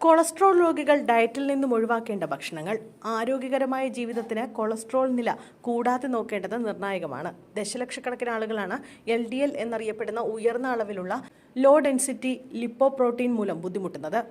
Cholesterol രോഗികൾ ഡയറ്റിൽ നിന്നും ഒഴിവാക്കേണ്ട ഭക്ഷണങ്ങൾ. ആരോഗ്യകരമായ ജീവിതത്തിന് കൊളസ്ട്രോൾ നില കൂടാതെ നോക്കേണ്ടത് നിർണായകമാണ്. ദശലക്ഷക്കണക്കിന് ആളുകളാണ് LDL എന്നറിയപ്പെടുന്ന ഉയർന്ന അളവിലുള്ള ലോ ഡെൻസിറ്റി ലിപ്പോപ്രോട്ടീൻ മൂലം ബുദ്ധിമുട്ടുന്നത്.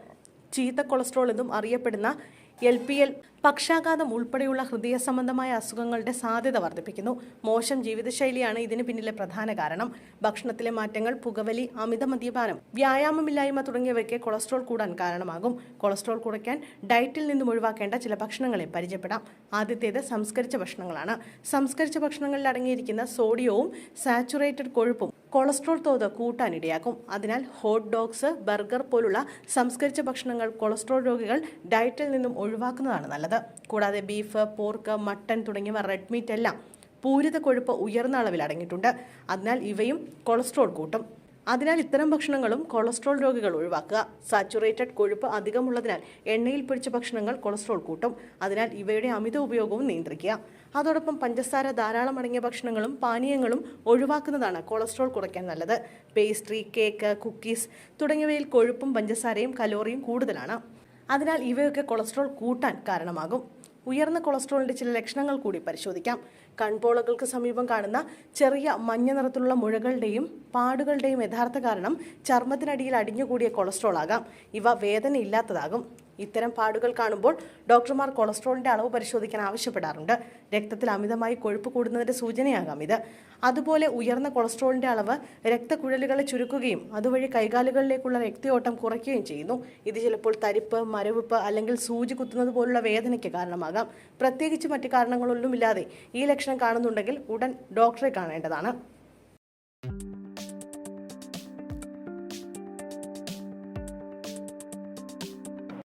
ചീത്ത കൊളസ്ട്രോൾ എന്നും അറിയപ്പെടുന്ന LPL പക്ഷാഘാതം ഉൾപ്പെടെയുള്ള ഹൃദയ സംബന്ധമായ അസുഖങ്ങളുടെ സാധ്യത വർദ്ധിപ്പിക്കുന്നു. മോശം ജീവിതശൈലിയാണ് ഇതിന് പിന്നിലെ പ്രധാന കാരണം. ഭക്ഷണത്തിലെ മാറ്റങ്ങൾ, പുകവലി, അമിത മദ്യപാനം, വ്യായാമമില്ലായ്മ തുടങ്ങിയവയ്ക്ക് കൊളസ്ട്രോൾ കൂടാൻ കാരണമാകും. കൊളസ്ട്രോൾ കുറയ്ക്കാൻ ഡയറ്റിൽ നിന്നും ഒഴിവാക്കേണ്ട ചില ഭക്ഷണങ്ങളെ പരിചയപ്പെടാം. ആദ്യത്തേത് സംസ്കരിച്ച ഭക്ഷണങ്ങളാണ്. സംസ്കരിച്ച ഭക്ഷണങ്ങളിൽ അടങ്ങിയിരിക്കുന്ന സോഡിയവും സാച്ചുറേറ്റഡ് കൊഴുപ്പും കൊളസ്ട്രോൾ തോത് കൂട്ടാനിടയാക്കും. അതിനാൽ ഹോട്ട് ഡോഗ്സ്, ബർഗർ പോലുള്ള സംസ്കരിച്ച ഭക്ഷണങ്ങൾ കൊളസ്ട്രോൾ രോഗികൾ ഡയറ്റിൽ നിന്നും ഒഴിവാക്കുന്നതാണ് നല്ലത്. കൂടാതെ ബീഫ്, പോർക്ക്, മട്ടൺ തുടങ്ങിയവ റെഡ് മീറ്റ് എല്ലാം പൂരിത കൊഴുപ്പ് ഉയർന്ന അളവിൽ അടങ്ങിയിട്ടുണ്ട്. അതിനാൽ ഇവയും കൊളസ്ട്രോൾ കൂട്ടും. അതിനാൽ ഇത്തരം ഭക്ഷണങ്ങളും കൊളസ്ട്രോൾ രോഗികൾ ഒഴിവാക്കുക. സാച്ചുറേറ്റഡ് കൊഴുപ്പ് അധികമുള്ളതിനാൽ എണ്ണയിൽ പൊരിച്ച ഭക്ഷണങ്ങൾ കൊളസ്ട്രോൾ കൂട്ടും. അതിനാൽ ഇവയുടെ അമിത ഉപയോഗവും നിയന്ത്രിക്കുക. അതോടൊപ്പം പഞ്ചസാര ധാരാളം അടങ്ങിയ ഭക്ഷണങ്ങളും പാനീയങ്ങളും ഒഴിവാക്കുന്നതാണ് കൊളസ്ട്രോൾ കുറയ്ക്കാൻ നല്ലത്. പേസ്ട്രി, കേക്ക്, കുക്കീസ് തുടങ്ങിയവയിൽ കൊഴുപ്പും പഞ്ചസാരയും കലോറിയും കൂടുതലാണ്. അതിനാൽ ഇവയൊക്കെ കൊളസ്ട്രോൾ കൂട്ടാൻ കാരണമാകും. ഉയർന്ന കൊളസ്ട്രോളിന്റെ ചില ലക്ഷണങ്ങൾ കൂടി പരിശോധിക്കാം. കൺപോളകൾക്ക് സമീപം കാണുന്ന ചെറിയ മഞ്ഞ നിറത്തിലുള്ള മുഴകളുടെയും പാടുകളുടെയും യഥാർത്ഥ കാരണം ചർമ്മത്തിനടിയിൽ അടിഞ്ഞുകൂടിയ കൊളസ്ട്രോൾ ആകാം. ഇവ വേദനയില്ലാത്തതാകും. ഇത്തരം പാടുകൾ കാണുമ്പോൾ ഡോക്ടർമാർ കൊളസ്ട്രോളിന്റെ അളവ് പരിശോധിക്കാൻ ആവശ്യപ്പെടാറുണ്ട്. രക്തത്തിൽ അമിതമായി കൊഴുപ്പ് കൂടുന്നതിന്റെ സൂചനയാകാം ഇത്. അതുപോലെ ഉയർന്ന കൊളസ്ട്രോളിന്റെ അളവ് രക്തക്കുഴലുകളെ ചുരുക്കുകയും അതുവഴി കൈകാലുകളിലേക്കുള്ള രക്തയോട്ടം കുറയ്ക്കുകയും ചെയ്യുന്നു. ഇത് ചിലപ്പോൾ തരിപ്പ്, മരവിപ്പ് അല്ലെങ്കിൽ സൂചി കുത്തുന്നത് പോലുള്ള വേദനയ്ക്ക് കാരണമാകാം. പ്രത്യേകിച്ച് മറ്റു കാരണങ്ങളൊന്നുമില്ലാതെ ഈ ലക്ഷണം കാണുന്നുണ്ടെങ്കിൽ ഉടൻ ഡോക്ടറെ കാണേണ്ടതാണ്.